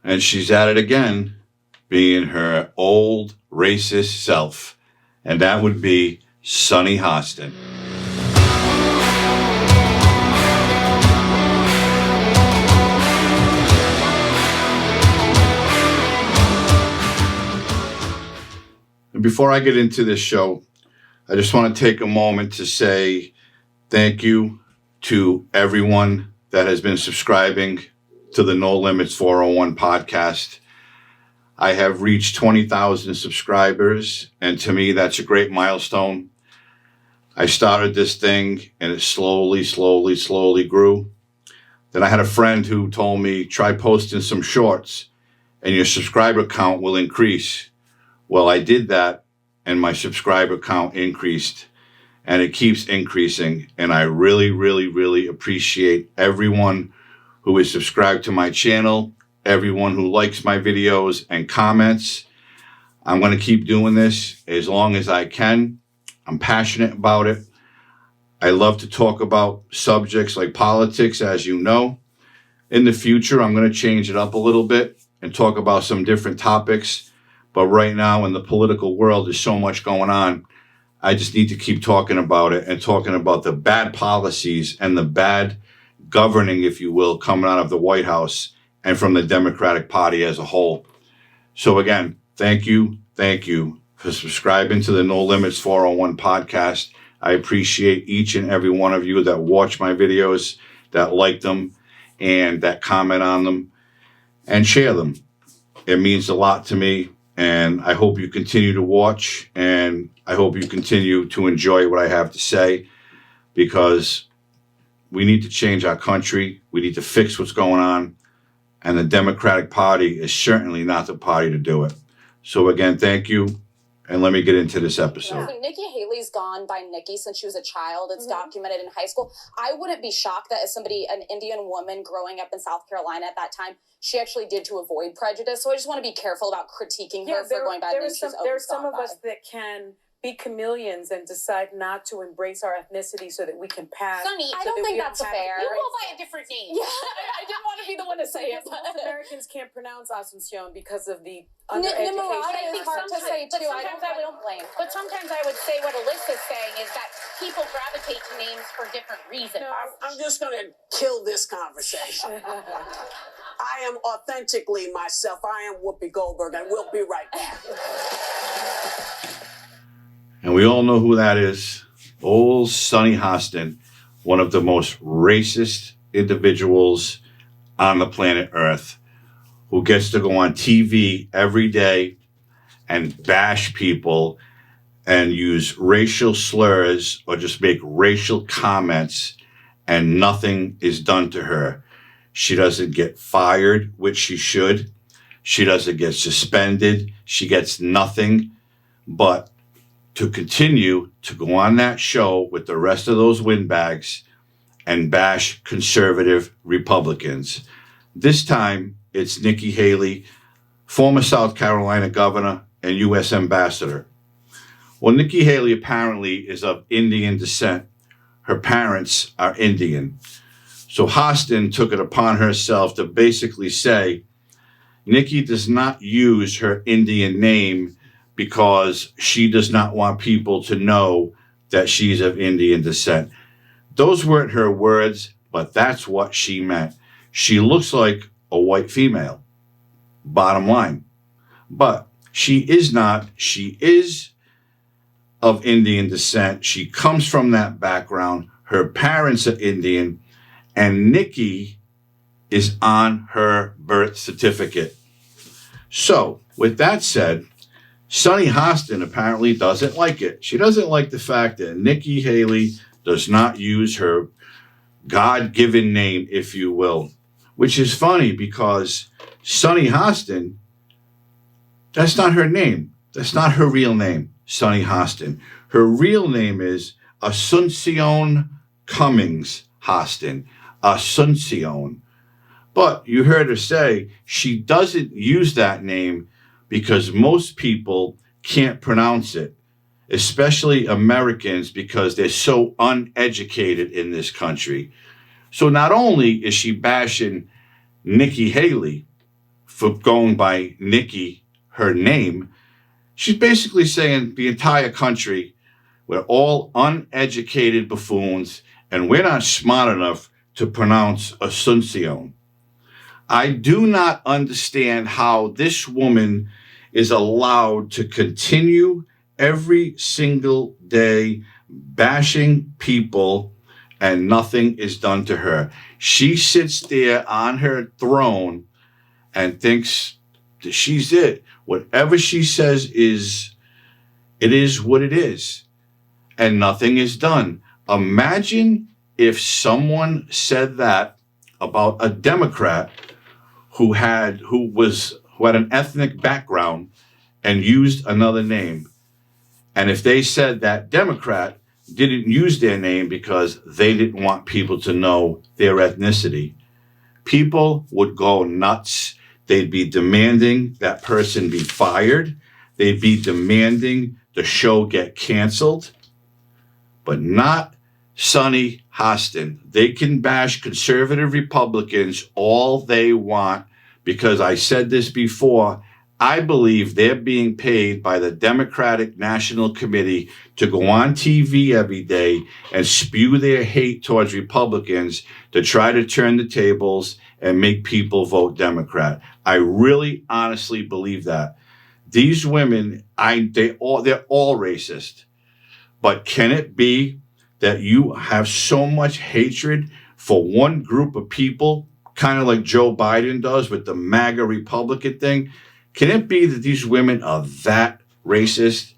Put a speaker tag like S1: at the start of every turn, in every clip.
S1: And she's at it again, being her old racist self. And that would be Sunny Hostin. And before I get into this show, I just want to take a moment to say thank you to everyone that has been subscribing to the No Limits 401 podcast. I have reached 20,000 subscribers, and to me, that's a great milestone. I started this thing, and it slowly grew. Then I had a friend who told me, try posting some shorts, and your subscriber count will increase. Well, I did that, and my subscriber count increased, and it keeps increasing. And I really appreciate everyone who is subscribed to my channel, everyone who likes my videos and comments. I'm going to keep doing this as long as I can. I'm passionate about it. I love to talk about subjects like politics, as you know. In the future, I'm going to change it up a little bit and talk about some different topics. But right now in the political world, there's so much going on. I just need to keep talking about it and talking about the bad policies and the bad governing, if you will, coming out of the White House and from the Democratic Party as a whole. So again, thank you for subscribing to the No Limits 401 podcast. I appreciate each and every one of you that watch my videos, that like them, and that comment on them, and share them. It means a lot to me, and I hope you continue to watch, and I hope you continue to enjoy what I have to say, because we need to change our country. We need to fix what's going on. And the Democratic Party is certainly not the party to do it. So again, thank you. And let me get into this episode.
S2: Yeah. So Nikki Haley's gone by Nikki since she was a child. It's documented in high school. I wouldn't be shocked that as somebody, an Indian woman growing up in South Carolina at that time, she actually did to avoid prejudice. So I just want to be careful about critiquing her for going by the name she's always gone by.
S3: There are some of us that can be chameleons and decide not to embrace our ethnicity so that we can pass.
S2: Sunny, I don't think that's fair.
S4: You go by a different name.
S2: Yeah, I didn't want to be the one to say it.
S3: But most Americans can't pronounce Asuncion because of the
S2: undereducation.
S3: undereducation.
S2: It's hard to say too. I don't blame her.
S4: But sometimes I would say what Alyssa's saying is that people gravitate to names for different reasons.
S3: No,
S5: I'm just going to kill this conversation. I am authentically myself. I am Whoopi Goldberg, and we'll be right back.
S1: And we all know who that is. Old Sunny Hostin, one of the most racist individuals on the planet Earth, who gets to go on TV every day and bash people and use racial slurs or just make racial comments, and nothing is done to her. She doesn't get fired, which she should. She doesn't get suspended. She gets nothing but to continue to go on that show with the rest of those windbags and bash conservative Republicans. This time, it's Nikki Haley, former South Carolina governor and U.S. ambassador. Well, Nikki Haley apparently is of Indian descent. Her parents are Indian. So Hostin took it upon herself to basically say, Nikki does not use her Indian name because she does not want people to know that she's of Indian descent. Those weren't her words, but that's what she meant. She looks like a white female, bottom line. But she is not. She is of Indian descent. She comes from that background. Her parents are Indian, and Nikki is on her birth certificate. So, with that said, Sunny Hostin apparently doesn't like it. She doesn't like the fact that Nikki Haley does not use her God-given name, if you will, which is funny because Sunny Hostin, that's not her name. That's not her real name, Sunny Hostin. Her real name is Asuncion Cummings Hostin. Asuncion. But you heard her say she doesn't use that name because most people can't pronounce it, especially Americans, because they're so uneducated in this country. So not only is she bashing Nikki Haley for going by Nikki, her name, she's basically saying the entire country, we're all uneducated buffoons and we're not smart enough to pronounce Asuncion. I do not understand how this woman is allowed to continue every single day bashing people and nothing is done to her. She sits there on her throne and thinks that she's it. Whatever she says it is what it is. And nothing is done. Imagine if someone said that about a Democrat who had an ethnic background and used another name. And if they said that Democrat didn't use their name because they didn't want people to know their ethnicity, people would go nuts. They'd be demanding that person be fired. They'd be demanding the show get canceled. But not Sunny Hostin. They can bash conservative Republicans all they want because I said this before. I believe they're being paid by the Democratic National Committee to go on TV every day and spew their hate towards Republicans to try to turn the tables and make people vote Democrat. I really honestly believe that. These women, they're all racist. But can it be that you have so much hatred for one group of people, kind of like Joe Biden does with the MAGA Republican thing? Can it be that these women are that racist?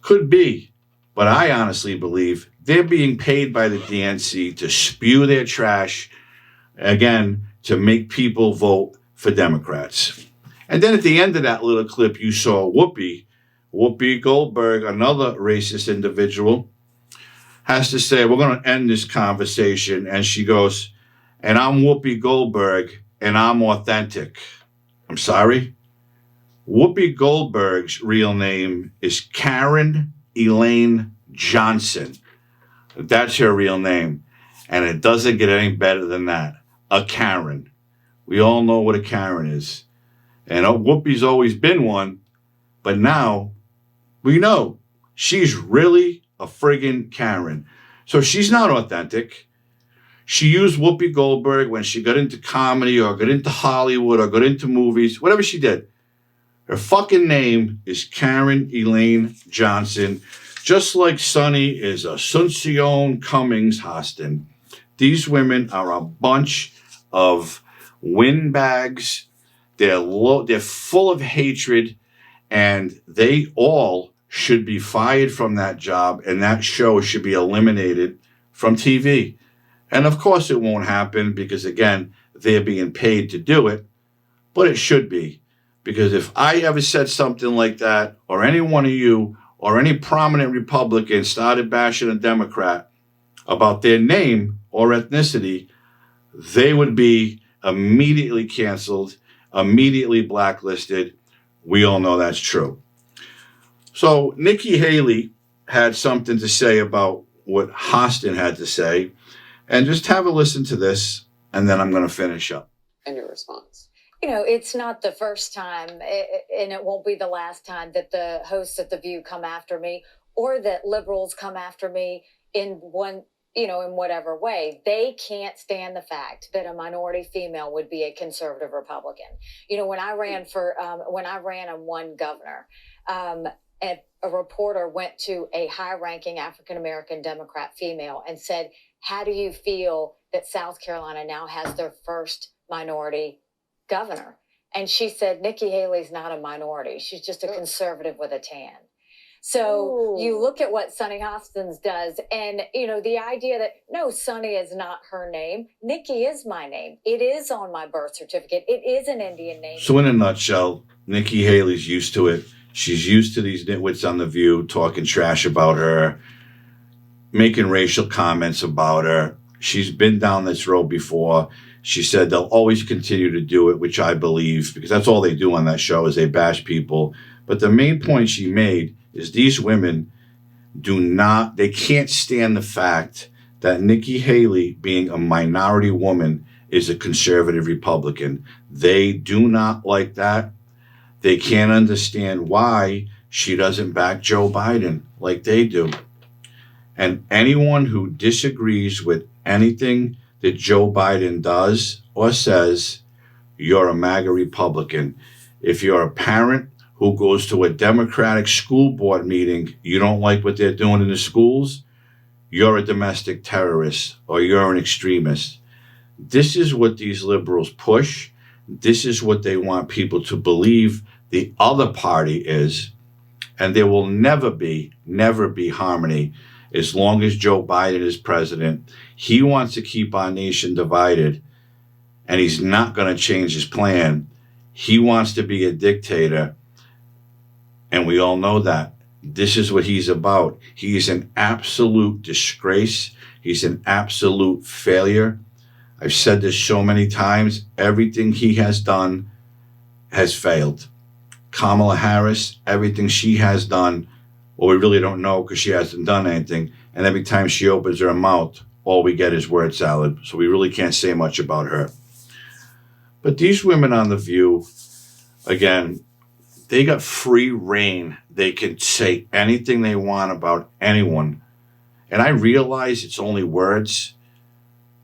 S1: Could be. But I honestly believe they're being paid by the DNC to spew their trash, again, to make people vote for Democrats. And then at the end of that little clip, you saw Whoopi Goldberg, another racist individual, has to say, we're going to end this conversation. And she goes, and I'm Whoopi Goldberg, and I'm authentic. I'm sorry? Whoopi Goldberg's real name is Karen Elaine Johnson. That's her real name. And it doesn't get any better than that. A Karen. We all know what a Karen is. And Whoopi's always been one. But now we know she's really a friggin' Karen. So she's not authentic. She used Whoopi Goldberg when she got into comedy or got into Hollywood or got into movies, whatever she did. Her fucking name is Karen Elaine Johnson, just like Sunny is Asuncion Cummings Hostin. These women are a bunch of windbags. They're full of hatred, and they all should be fired from that job, and that show should be eliminated from TV. And of course it won't happen because, again, they're being paid to do it, but it should be. Because if I ever said something like that, or any one of you, or any prominent Republican started bashing a Democrat about their name or ethnicity, they would be immediately canceled, immediately blacklisted. We all know that's true. So Nikki Haley had something to say about what Hostin had to say. And just have a listen to this, and then I'm going to finish up.
S5: And your response.
S6: You know, it's not the first time, and it won't be the last time that the hosts of The View come after me, or that liberals come after me in whatever way. They can't stand the fact that a minority female would be a conservative Republican. You know, when I ran and won governor, a reporter went to a high-ranking African-American Democrat female and said, how do you feel that South Carolina now has their first minority governor? And she said, Nikki Haley's not a minority. She's just a conservative with a tan. So you look at what Sunny Hostin does, and, you know, the idea that, no, Sunny is not her name. Nikki is my name. It is on my birth certificate. It is an Indian name.
S1: So in a nutshell, Nikki Haley's used to it. She's used to these nitwits on The View talking trash about her, making racial comments about her. She's been down this road before. She said they'll always continue to do it, which I believe, because that's all they do on that show is they bash people. But the main point she made is these women they can't stand the fact that Nikki Haley, being a minority woman, is a conservative Republican. They do not like that. They can't understand why she doesn't back Joe Biden like they do. And anyone who disagrees with anything that Joe Biden does or says, you're a MAGA Republican. If you're a parent who goes to a Democratic school board meeting, you don't like what they're doing in the schools, you're a domestic terrorist or you're an extremist. This is what these liberals push. This is what they want people to believe the other party is. And there will never be harmony as long as Joe Biden is president. He wants to keep our nation divided, and he's not going to change his plan. He wants to be a dictator, and we all know that. This is what he's about. He's an absolute disgrace. He's an absolute failure. I've said this so many times. Everything he has done has failed. Kamala Harris, everything she has done, well, we really don't know because she hasn't done anything. And every time she opens her mouth, all we get is word salad. So we really can't say much about her. But these women on The View, again, they got free reign. They can say anything they want about anyone. And I realize it's only words,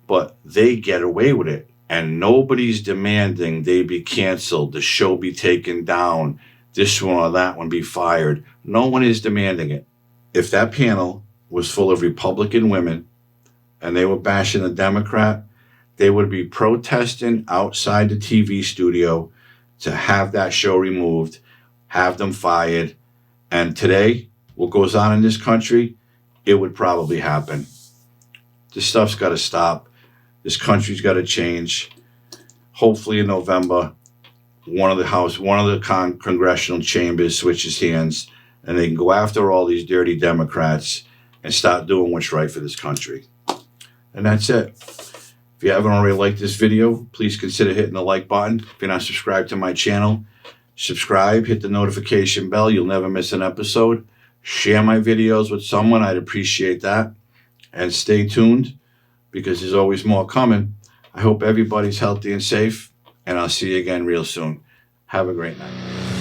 S1: but they get away with it. And nobody's demanding they be canceled, the show be taken down, this one or that one be fired. No one is demanding it. If that panel was full of Republican women and they were bashing the Democrat, they would be protesting outside the TV studio to have that show removed, have them fired. And today, what goes on in this country, it would probably happen. This stuff's got to stop. This country's got to change. Hopefully in November, one of the congressional chambers switches hands and they can go after all these dirty Democrats and start doing what's right for this country. And that's it. If you haven't already liked this video, please consider hitting the like button. If you're not subscribed to my channel, subscribe, hit the notification bell. You'll never miss an episode. Share my videos with someone. I'd appreciate that. And stay tuned, because there's always more coming. I hope everybody's healthy and safe, and I'll see you again real soon. Have a great night.